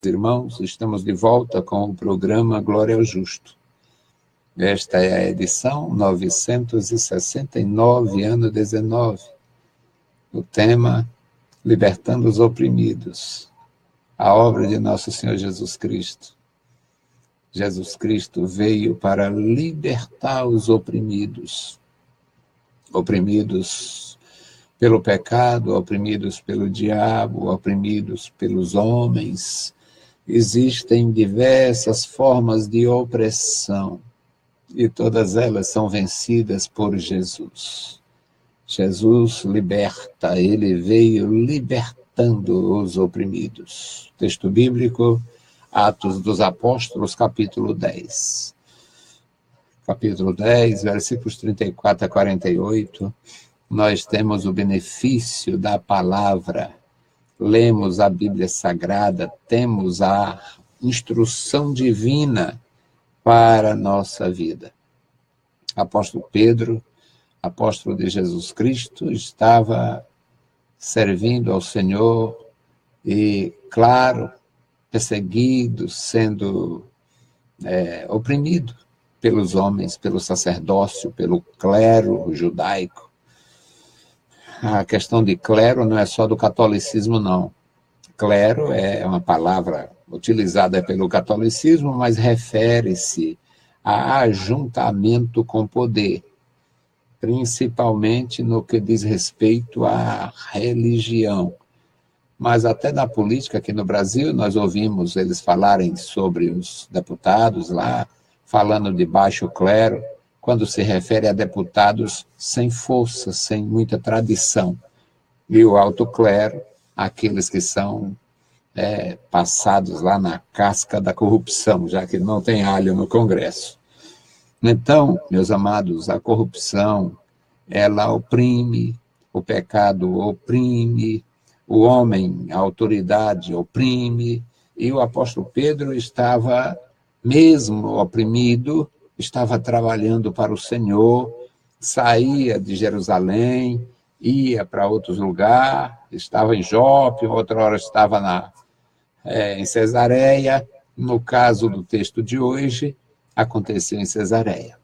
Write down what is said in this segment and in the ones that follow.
Irmãos, estamos de volta com o programa Glória ao Justo. Esta é a edição 969, ano 19. O tema, Libertando os Oprimidos. A obra de nosso Senhor Jesus Cristo. Jesus Cristo veio para libertar os oprimidos. Oprimidos pelo pecado, oprimidos pelo diabo, oprimidos pelos homens. Existem diversas formas de opressão e todas elas são vencidas por Jesus. Jesus liberta, ele veio libertando os oprimidos. Texto bíblico, Atos dos Apóstolos, capítulo 10. Capítulo 10, versículos 34 a 48, nós temos o benefício da palavra. Lemos a Bíblia Sagrada, temos a instrução divina para a nossa vida. Apóstolo Pedro, apóstolo de Jesus Cristo, estava servindo ao Senhor e, claro, perseguido, sendo oprimido pelos homens, pelo sacerdócio, pelo clero judaico. A questão de clero não é só do catolicismo, não. Clero é uma palavra utilizada pelo catolicismo, mas refere-se a ajuntamento com poder, principalmente no que diz respeito à religião. Mas até na política aqui no Brasil, nós ouvimos eles falarem sobre os deputados lá, falando de baixo clero, quando se refere a deputados sem força, sem muita tradição. E o alto clero, aqueles que são passados lá na casca da corrupção, já que não tem alho no Congresso. Então, meus amados, a corrupção, ela oprime, o pecado oprime, o homem, a autoridade oprime, e o apóstolo Pedro estava mesmo oprimido, estava trabalhando para o Senhor, saía de Jerusalém, ia para outros lugares, estava em Jope, outra hora estava em Cesareia. No caso do texto de hoje, aconteceu em Cesareia.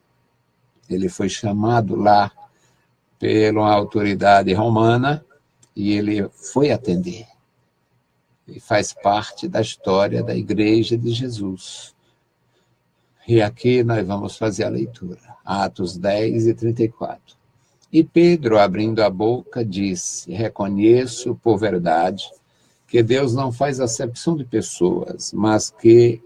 Ele foi chamado lá pela autoridade romana e ele foi atender. E faz parte da história da Igreja de Jesus. E aqui nós vamos fazer a leitura. Atos 10 e 34. E Pedro, abrindo a boca, disse: reconheço por verdade que Deus não faz acepção de pessoas, mas que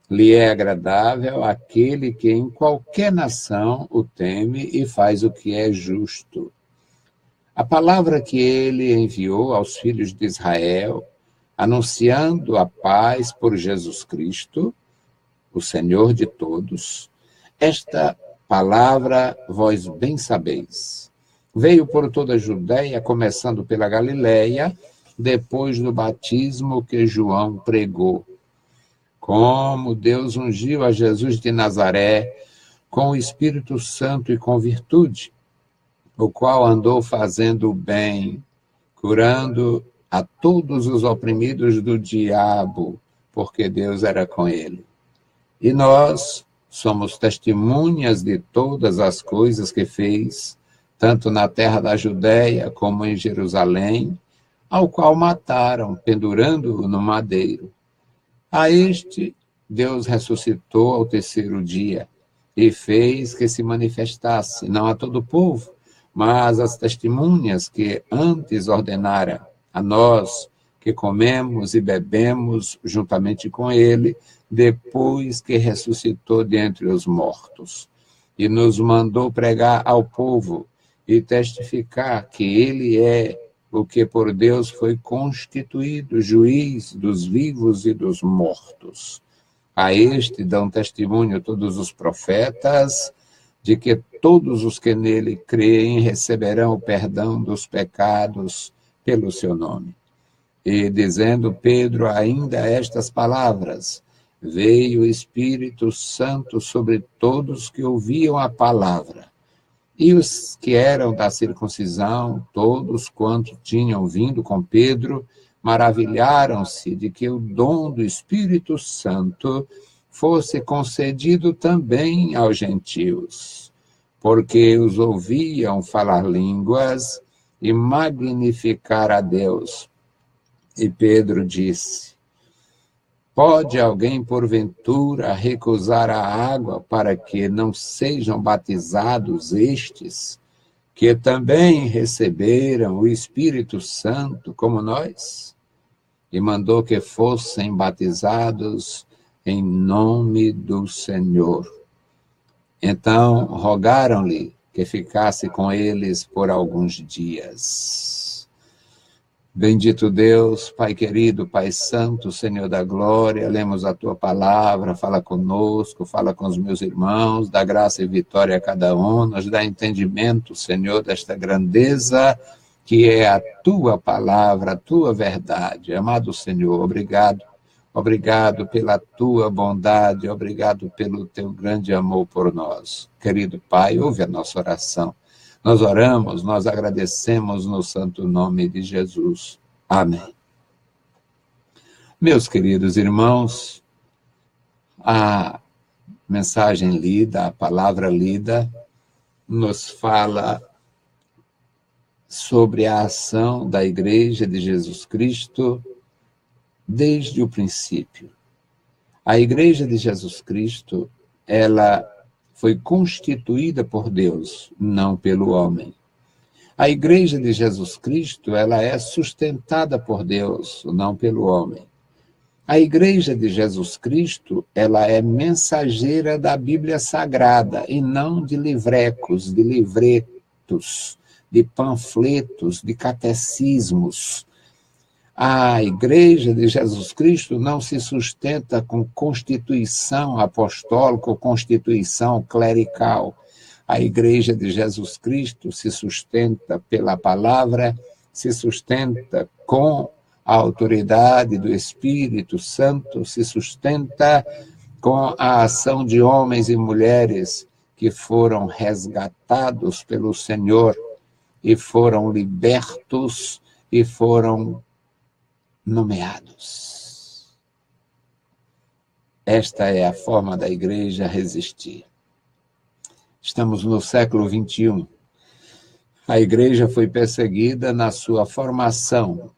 lhe é agradável aquele que em qualquer nação o teme e faz o que é justo. A palavra que ele enviou aos filhos de Israel, anunciando a paz por Jesus Cristo, o Senhor de todos, esta palavra vós bem sabeis. Veio por toda a Judéia, começando pela Galileia, depois do batismo que João pregou. Como Deus ungiu a Jesus de Nazaré com o Espírito Santo e com virtude, o qual andou fazendo o bem, curando a todos os oprimidos do diabo, porque Deus era com ele. E nós somos testemunhas de todas as coisas que fez, tanto na terra da Judéia como em Jerusalém, ao qual mataram, pendurando-o no madeiro. A este Deus ressuscitou ao terceiro dia e fez que se manifestasse, não a todo o povo, mas às testemunhas que antes ordenara a nós, que comemos e bebemos juntamente com ele, depois que ressuscitou dentre os mortos. E nos mandou pregar ao povo e testificar que ele é o que por Deus foi constituído juiz dos vivos e dos mortos. A este dão testemunho todos os profetas, de que todos os que nele creem receberão o perdão dos pecados pelo seu nome. E dizendo Pedro ainda estas palavras, veio o Espírito Santo sobre todos que ouviam a palavra. E os que eram da circuncisão, todos quanto tinham vindo com Pedro, maravilharam-se de que o dom do Espírito Santo fosse concedido também aos gentios, porque os ouviam falar línguas e magnificar a Deus. E Pedro disse: pode alguém, porventura, recusar a água para que não sejam batizados estes, que também receberam o Espírito Santo como nós? E mandou que fossem batizados em nome do Senhor. Então rogaram-lhe que ficasse com eles por alguns dias. Bendito Deus, Pai querido, Pai santo, Senhor da glória, lemos a tua palavra, fala conosco, fala com os meus irmãos, dá graça e vitória a cada um, nos dá entendimento, Senhor, desta grandeza que é a tua palavra, a tua verdade. Amado Senhor, obrigado. Obrigado pela tua bondade, obrigado pelo teu grande amor por nós. Querido Pai, ouve a nossa oração. Nós oramos, nós agradecemos no santo nome de Jesus. Amém. Meus queridos irmãos, a mensagem lida, a palavra lida, nos fala sobre a ação da Igreja de Jesus Cristo desde o princípio. A Igreja de Jesus Cristo, ela foi constituída por Deus, não pelo homem. A Igreja de Jesus Cristo, ela é sustentada por Deus, não pelo homem. A Igreja de Jesus Cristo, ela é mensageira da Bíblia Sagrada e não de livrecos, de livretos, de panfletos, de catecismos. A Igreja de Jesus Cristo não se sustenta com constituição apostólica ou constituição clerical. A Igreja de Jesus Cristo se sustenta pela palavra, se sustenta com a autoridade do Espírito Santo, se sustenta com a ação de homens e mulheres que foram resgatados pelo Senhor e foram libertos e foram nomeados. Esta é a forma da igreja resistir. Estamos no século XXI. A igreja foi perseguida na sua formação.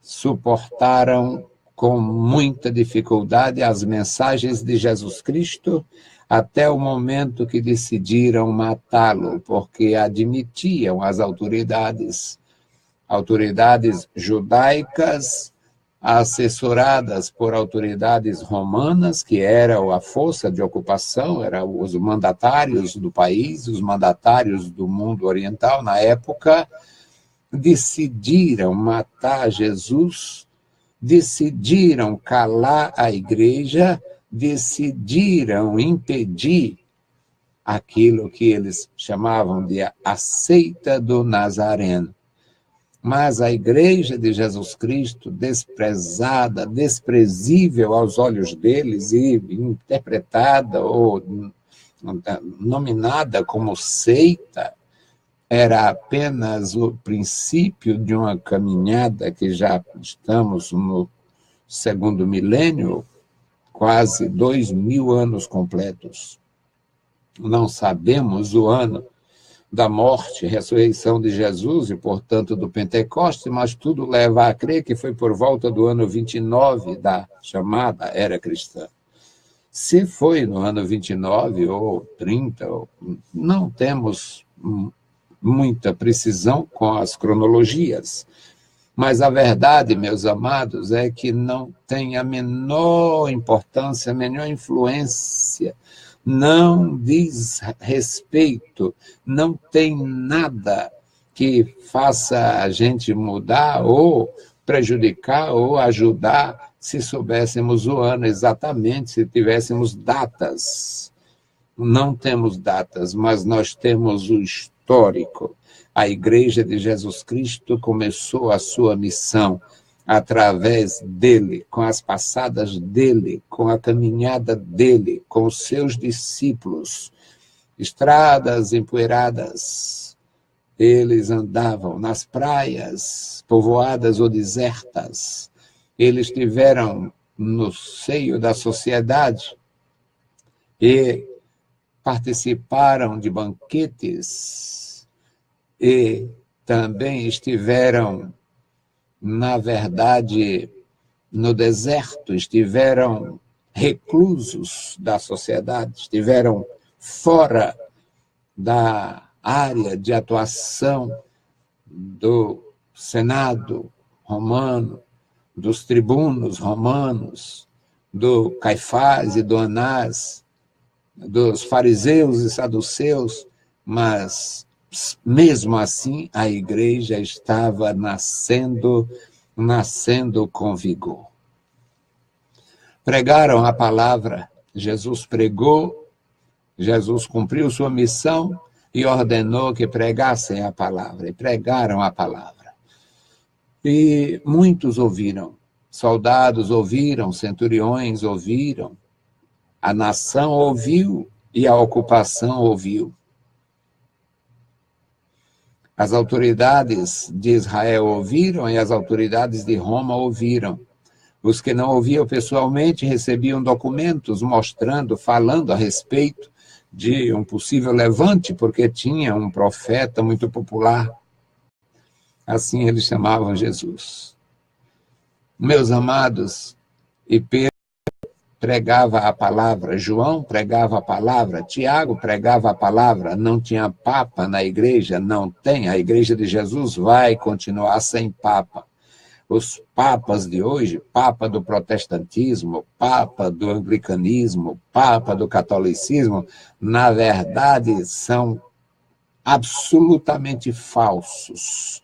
Suportaram com muita dificuldade as mensagens de Jesus Cristo até o momento que decidiram matá-lo, porque admitiam as autoridades judaicas, assessoradas por autoridades romanas, que eram a força de ocupação, eram os mandatários do país, os mandatários do mundo oriental na época, decidiram matar Jesus, decidiram calar a igreja, decidiram impedir aquilo que eles chamavam de a seita do Nazareno. Mas a Igreja de Jesus Cristo, desprezada, desprezível aos olhos deles e interpretada ou nominada como seita, era apenas o princípio de uma caminhada que já estamos no segundo milênio, quase 2000 anos completos. Não sabemos o ano da morte e ressurreição de Jesus e, portanto, do Pentecostes, mas tudo leva a crer que foi por volta do ano 29 da chamada Era Cristã. Se foi no ano 29 ou 30, não temos muita precisão com as cronologias, mas a verdade, meus amados, é que não tem a menor importância, a menor influência, não diz respeito, não tem nada que faça a gente mudar ou prejudicar ou ajudar se soubéssemos o ano exatamente, se tivéssemos datas. Não temos datas, mas nós temos o histórico. A Igreja de Jesus Cristo começou a sua missão através dele, com as passadas dele, com a caminhada dele, com os seus discípulos, estradas empoeiradas, Eles andavam nas praias, povoadas ou desertas. Eles estiveram no seio da sociedade e participaram de banquetes e também estiveram, na verdade, no deserto, estiveram reclusos da sociedade, estiveram fora da área de atuação do Senado romano, dos tribunos romanos, do Caifás e do Anás, dos fariseus e saduceus, mas mesmo assim a igreja estava nascendo com vigor. Pregaram a palavra, Jesus pregou, Jesus cumpriu sua missão e ordenou que pregassem a palavra, e pregaram a palavra. E muitos ouviram, soldados ouviram, centuriões ouviram, a nação ouviu e a ocupação ouviu. As autoridades de Israel ouviram e as autoridades de Roma ouviram. Os que não ouviam pessoalmente recebiam documentos mostrando, falando a respeito de um possível levante, porque tinha um profeta muito popular. Assim eles chamavam Jesus. Meus amados, e Pedro pregava a palavra, João pregava a palavra, Tiago pregava a palavra, não tinha papa na igreja, não tem, a igreja de Jesus vai continuar sem papa. Os papas de hoje, papa do protestantismo, papa do anglicanismo, papa do catolicismo, na verdade são absolutamente falsos.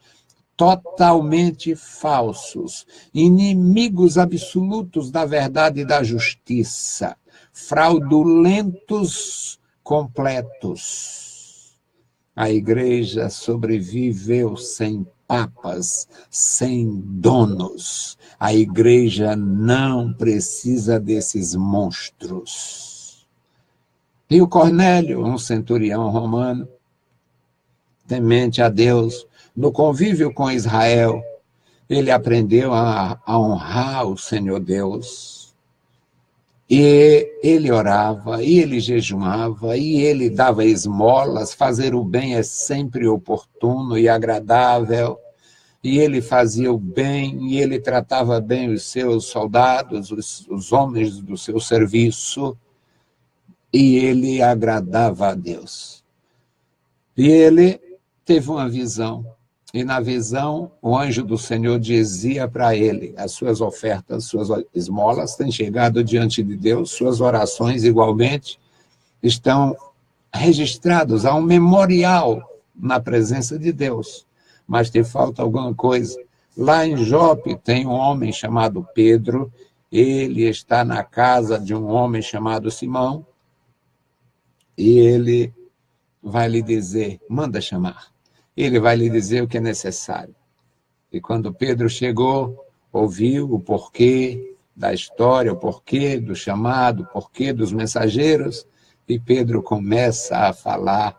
Totalmente falsos, inimigos absolutos da verdade e da justiça, fraudulentos completos. A igreja sobreviveu sem papas, sem donos. A igreja não precisa desses monstros. E o Cornélio, um centurião romano, temente a Deus, no convívio com Israel, ele aprendeu a honrar o Senhor Deus. E ele orava, e ele jejuava, e ele dava esmolas. Fazer o bem é sempre oportuno e agradável. E ele fazia o bem, e ele tratava bem os seus soldados, os homens do seu serviço. E ele agradava a Deus. E ele teve uma visão. E na visão, o anjo do Senhor dizia para ele, as suas ofertas, suas esmolas têm chegado diante de Deus, suas orações igualmente estão registradas, há um memorial na presença de Deus, mas te falta alguma coisa. Lá em Jope tem um homem chamado Pedro, ele está na casa de um homem chamado Simão, e ele vai lhe dizer, manda chamar. Ele vai lhe dizer o que é necessário. E quando Pedro chegou, ouviu o porquê da história, o porquê do chamado, o porquê dos mensageiros, e Pedro começa a falar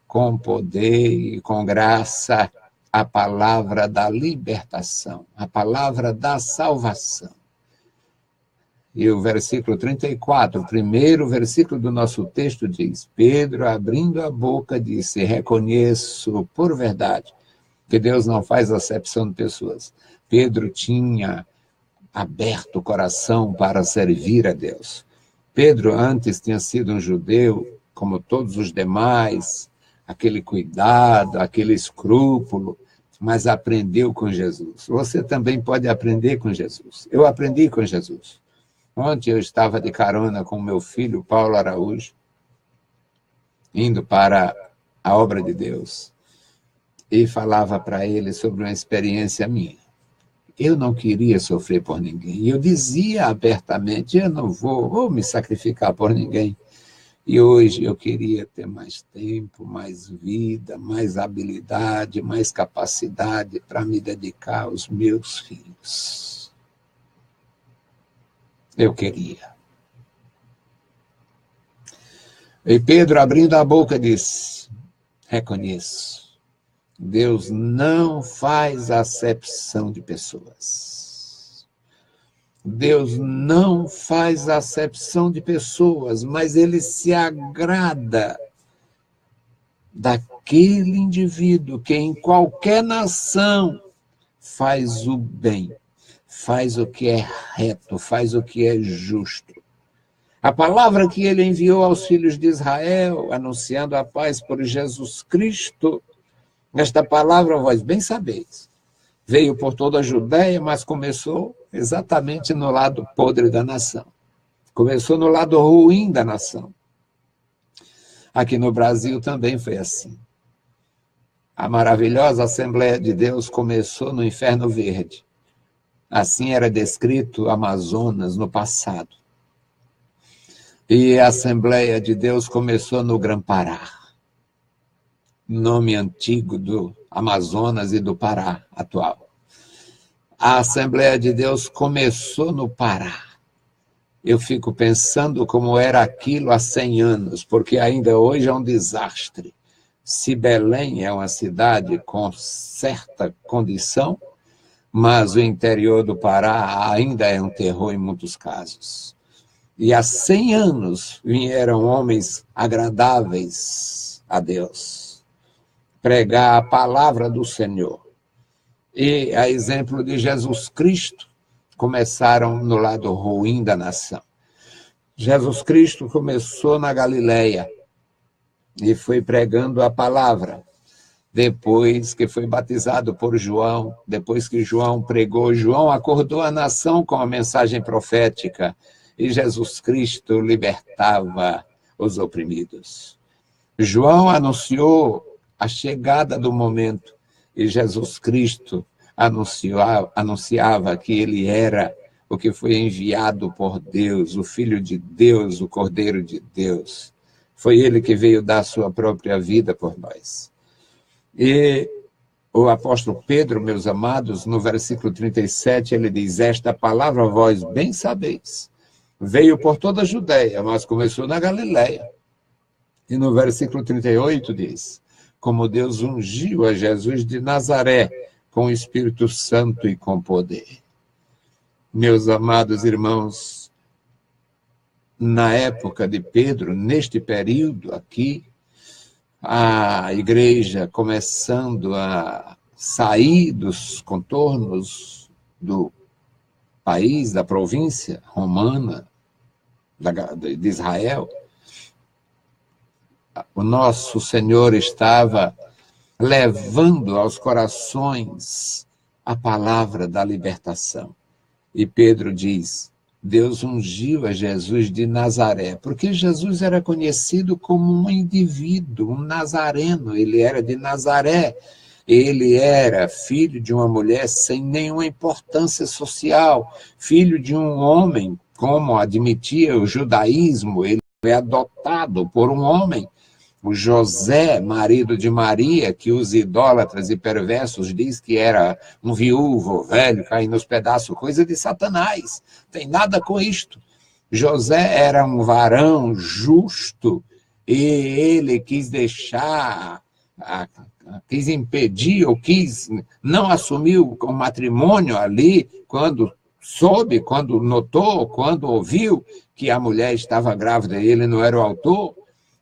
com poder e com graça a palavra da libertação, a palavra da salvação. E o versículo 34, o primeiro versículo do nosso texto diz, Pedro, abrindo a boca, disse, reconheço por verdade que Deus não faz acepção de pessoas. Pedro tinha aberto o coração para servir a Deus. Pedro antes tinha sido um judeu, como todos os demais, aquele cuidado, aquele escrúpulo, mas aprendeu com Jesus. Você também pode aprender com Jesus. Eu aprendi com Jesus. Ontem eu estava de carona com meu filho, Paulo Araújo, indo para a obra de Deus, e falava para ele sobre uma experiência minha. Eu não queria sofrer por ninguém. E eu dizia abertamente, eu não vou me sacrificar por ninguém. E hoje eu queria ter mais tempo, mais vida, mais habilidade, mais capacidade para me dedicar aos meus filhos. Eu queria. E Pedro, abrindo a boca, disse, reconheço Deus não faz acepção de pessoas. Deus não faz acepção de pessoas, mas ele se agrada daquele indivíduo que em qualquer nação faz o bem, faz o que é reto, faz o que é justo. A palavra que ele enviou aos filhos de Israel, anunciando a paz por Jesus Cristo, esta palavra, vós bem sabeis, veio por toda a Judéia, mas começou exatamente no lado podre da nação. Começou no lado ruim da nação. Aqui no Brasil também foi assim. A maravilhosa Assembleia de Deus começou no Inferno Verde. Assim era descrito Amazonas no passado. E a Assembleia de Deus começou no Grã-Pará, nome antigo do Amazonas e do Pará atual. A Assembleia de Deus começou no Pará. Eu fico pensando como era aquilo há 100 anos, porque ainda hoje é um desastre. Se Belém é uma cidade com certa condição, mas o interior do Pará ainda é um terror em muitos casos. E há 100 anos vieram homens agradáveis a Deus pregar a palavra do Senhor. E, a exemplo de Jesus Cristo, começaram no lado ruim da nação. Jesus Cristo começou na Galileia e foi pregando a palavra. Depois que foi batizado por João, depois que João pregou, João acordou a nação com a mensagem profética e Jesus Cristo libertava os oprimidos. João anunciou a chegada do momento e Jesus Cristo anunciava que ele era o que foi enviado por Deus, o Filho de Deus, o Cordeiro de Deus. Foi ele que veio dar sua própria vida por nós. E o apóstolo Pedro, meus amados, no versículo 37, ele diz: esta palavra vós bem sabeis, veio por toda a Judéia, mas começou na Galileia. E no versículo 38 diz: como Deus ungiu a Jesus de Nazaré com o Espírito Santo e com poder. Meus amados irmãos, na época de Pedro, neste período aqui, a igreja começando a sair dos contornos do país, da província romana, de Israel, o nosso Senhor estava levando aos corações a palavra da libertação. E Pedro diz: Deus ungiu a Jesus de Nazaré, porque Jesus era conhecido como um indivíduo, um nazareno, ele era de Nazaré, ele era filho de uma mulher sem nenhuma importância social, filho de um homem, como admitia o judaísmo, ele foi adotado por um homem, o José, marido de Maria, que os idólatras e perversos diz que era um viúvo velho, caindo nos pedaços, coisa de Satanás. Tem nada com isto. José era um varão justo e ele quis deixar, quis impedir ou não assumiu o matrimônio ali quando soube, quando notou, quando ouviu que a mulher estava grávida e ele não era o autor.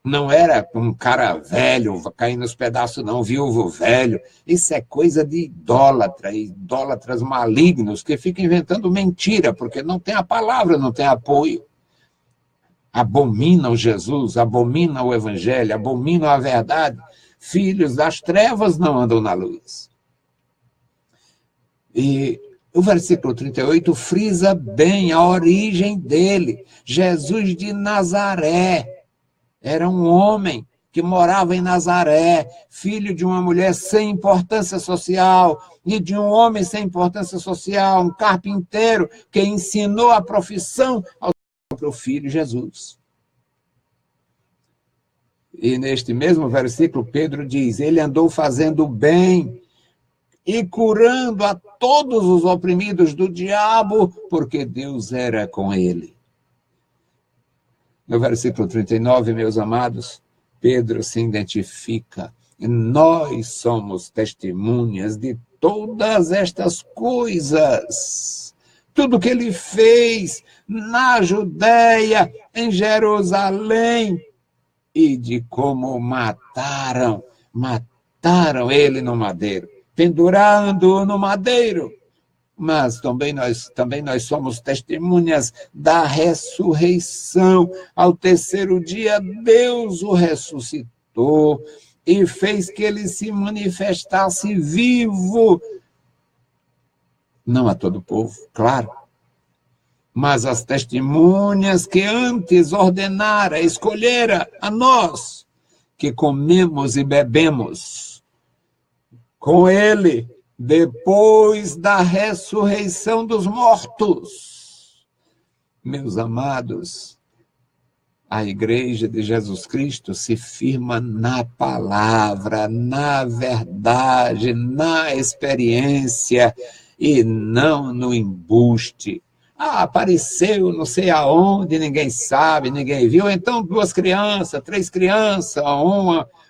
Não era um cara velho, caindo nos pedaços, não, viúvo velho. Isso é coisa de idólatras malignos que ficam inventando mentira, porque não tem a palavra, não tem apoio. Abominam Jesus, abominam o evangelho, abominam a verdade. Filhos das trevas não andam na luz. E o versículo 38 frisa bem a origem dele. Jesus de Nazaré. Era um homem que morava em Nazaré, filho de uma mulher sem importância social e de um homem sem importância social, um carpinteiro que ensinou a profissão ao próprio filho Jesus. E neste mesmo versículo, Pedro diz: ele andou fazendo bem e curando a todos os oprimidos do diabo, porque Deus era com ele. No versículo 39, meus amados, Pedro se identifica Nós somos testemunhas de todas estas coisas. Tudo que ele fez na Judéia, em Jerusalém, e de como mataram ele no madeiro, pendurando-o no madeiro. Mas também nós somos testemunhas da ressurreição. Ao terceiro dia, Deus o ressuscitou e fez que ele se manifestasse vivo. Não a todo o povo, claro, mas as testemunhas que antes ordenara, escolhera a nós, que comemos e bebemos com ele, depois da ressurreição dos mortos. Meus amados, a Igreja de Jesus Cristo se firma na palavra, na verdade, na experiência e não no embuste. Apareceu não sei aonde, ninguém sabe, ninguém viu. Então, 2 crianças, 3 crianças,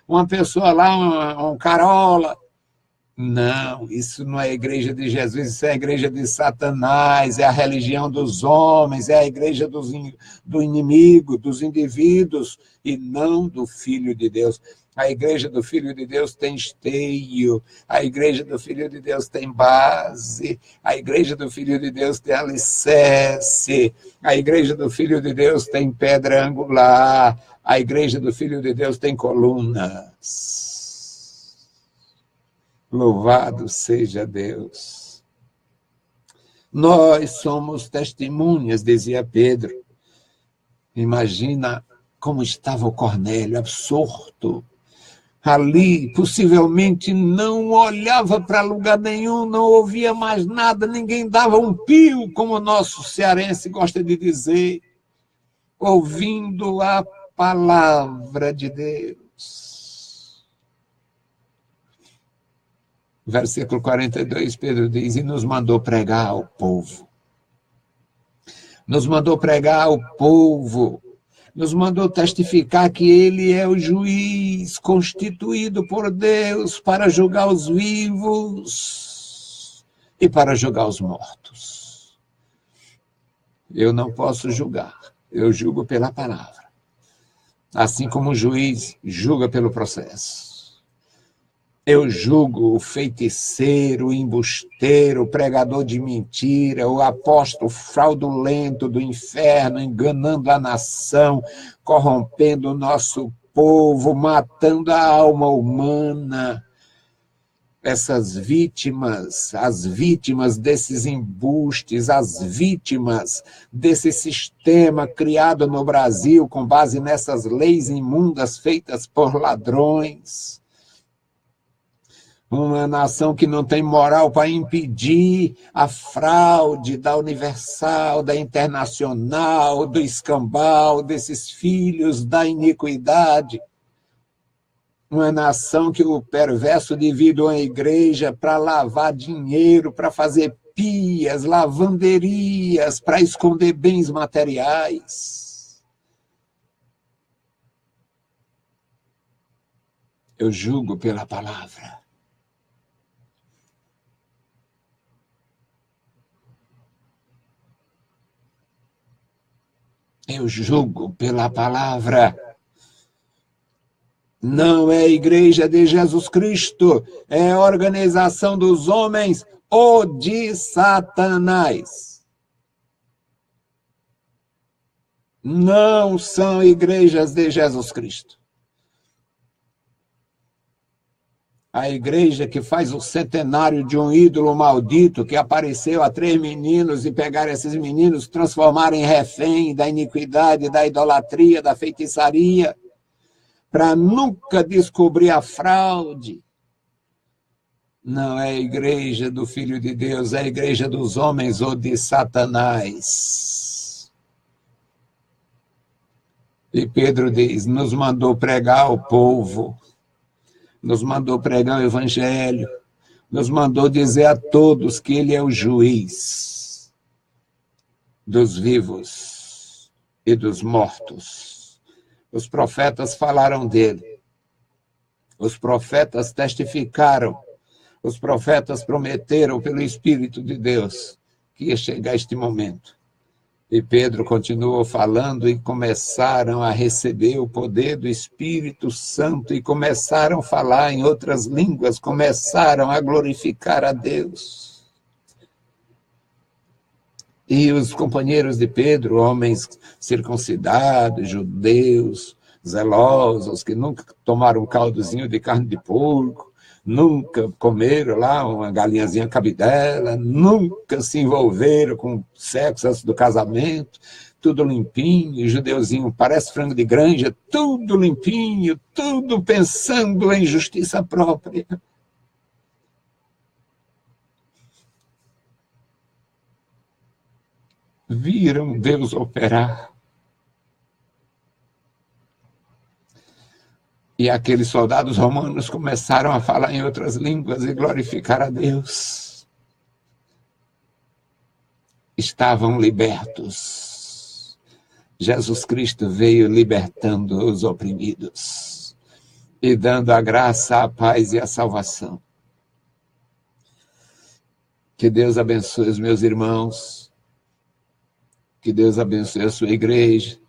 uma pessoa lá, um carola. Não, isso não é a igreja de Jesus, isso é a igreja de Satanás, é a religião dos homens, é a igreja do inimigo, dos indivíduos, e não do Filho de Deus. A igreja do Filho de Deus tem esteio, a igreja do Filho de Deus tem base, a igreja do Filho de Deus tem alicerce, a igreja do Filho de Deus tem pedra angular, a igreja do Filho de Deus tem colunas. Louvado seja Deus. Nós somos testemunhas, dizia Pedro. Imagina como estava o Cornélio, absorto. Ali, possivelmente, não olhava para lugar nenhum, não ouvia mais nada, ninguém dava um pio, como o nosso cearense gosta de dizer, ouvindo a palavra de Deus. Versículo 42, Pedro diz, e nos mandou pregar ao povo. Nos mandou pregar ao povo. Nos mandou testificar que ele é o juiz constituído por Deus para julgar os vivos e para julgar os mortos. Eu não posso julgar, eu julgo pela palavra. Assim como o juiz julga pelo processo. Eu julgo o feiticeiro, o embusteiro, o pregador de mentira, o apóstolo fraudulento do inferno, enganando a nação, corrompendo o nosso povo, matando a alma humana. Essas vítimas, as vítimas desses embustes, as vítimas desse sistema criado no Brasil com base nessas leis imundas feitas por ladrões. Uma nação que não tem moral para impedir a fraude da Universal, da Internacional, do escambau, desses filhos da iniquidade. Uma nação que o perverso divide a igreja para lavar dinheiro, para fazer pias, lavanderias, para esconder bens materiais. Eu julgo pela palavra. Eu julgo pela palavra. Não é a igreja de Jesus Cristo, é a organização dos homens ou de Satanás. Não são igrejas de Jesus Cristo. A igreja que faz o centenário de um ídolo maldito que apareceu a 3 meninos e pegaram esses meninos, transformaram em refém da iniquidade, da idolatria, da feitiçaria, para nunca descobrir a fraude. Não é a igreja do Filho de Deus, é a igreja dos homens ou de Satanás. E Pedro diz, nos mandou pregar ao povo, nos mandou pregar o evangelho, nos mandou dizer a todos que ele é o juiz dos vivos e dos mortos. Os profetas falaram dele. Os profetas testificaram, os profetas prometeram pelo Espírito de Deus que ia chegar este momento. E Pedro continuou falando e começaram a receber o poder do Espírito Santo e começaram a falar em outras línguas, começaram a glorificar a Deus. E os companheiros de Pedro, homens circuncidados, judeus, zelosos, que nunca tomaram um caldozinho de carne de porco, nunca comeram lá uma galinhazinha cabidela, nunca se envolveram com sexo antes do casamento, tudo limpinho, judeuzinho parece frango de granja, tudo limpinho, tudo pensando em justiça própria. Viram Deus operar. E aqueles soldados romanos começaram a falar em outras línguas e glorificar a Deus. Estavam libertos. Jesus Cristo veio libertando os oprimidos e dando a graça, a paz e a salvação. Que Deus abençoe os meus irmãos. Que Deus abençoe a sua igreja.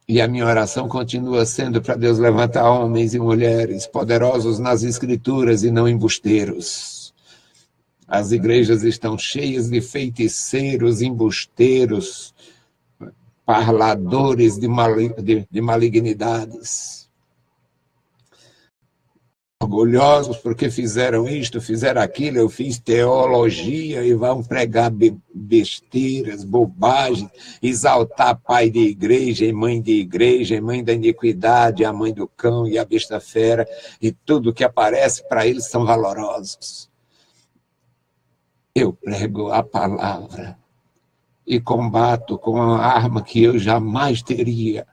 E a minha oração continua sendo para Deus levantar homens e mulheres poderosos nas Escrituras e não embusteiros. As igrejas estão cheias de feiticeiros, embusteiros, parladores de malignidades. Orgulhosos porque fizeram isto, fizeram aquilo, eu fiz teologia e vão pregar besteiras, bobagens, exaltar pai de igreja e mãe da iniquidade, a mãe do cão e a besta fera, e tudo que aparece para eles são valorosos. Eu prego a palavra e combato com uma arma que eu jamais teria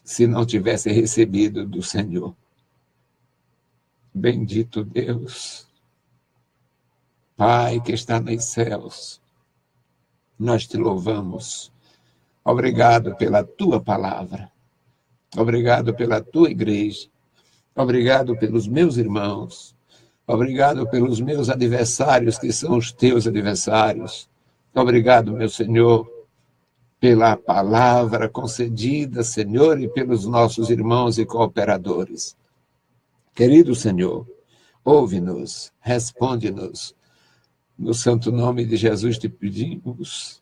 se não tivesse recebido do Senhor. Bendito Deus, Pai que está nos céus, nós te louvamos. Obrigado pela tua palavra, obrigado pela tua igreja, obrigado pelos meus irmãos, obrigado pelos meus adversários que são os teus adversários. Obrigado, meu Senhor, pela palavra concedida, Senhor, e pelos nossos irmãos e cooperadores. Querido Senhor, ouve-nos, responde-nos. No santo nome de Jesus te pedimos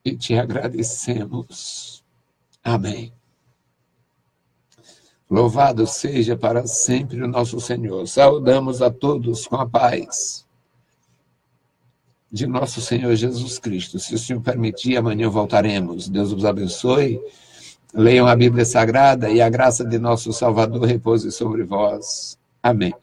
e te agradecemos. Amém. Louvado seja para sempre o nosso Senhor. Saudamos a todos com a paz de nosso Senhor Jesus Cristo. Se o Senhor permitir, amanhã voltaremos. Deus os abençoe. Leiam a Bíblia Sagrada e a graça de nosso Salvador repouse sobre vós. Amém.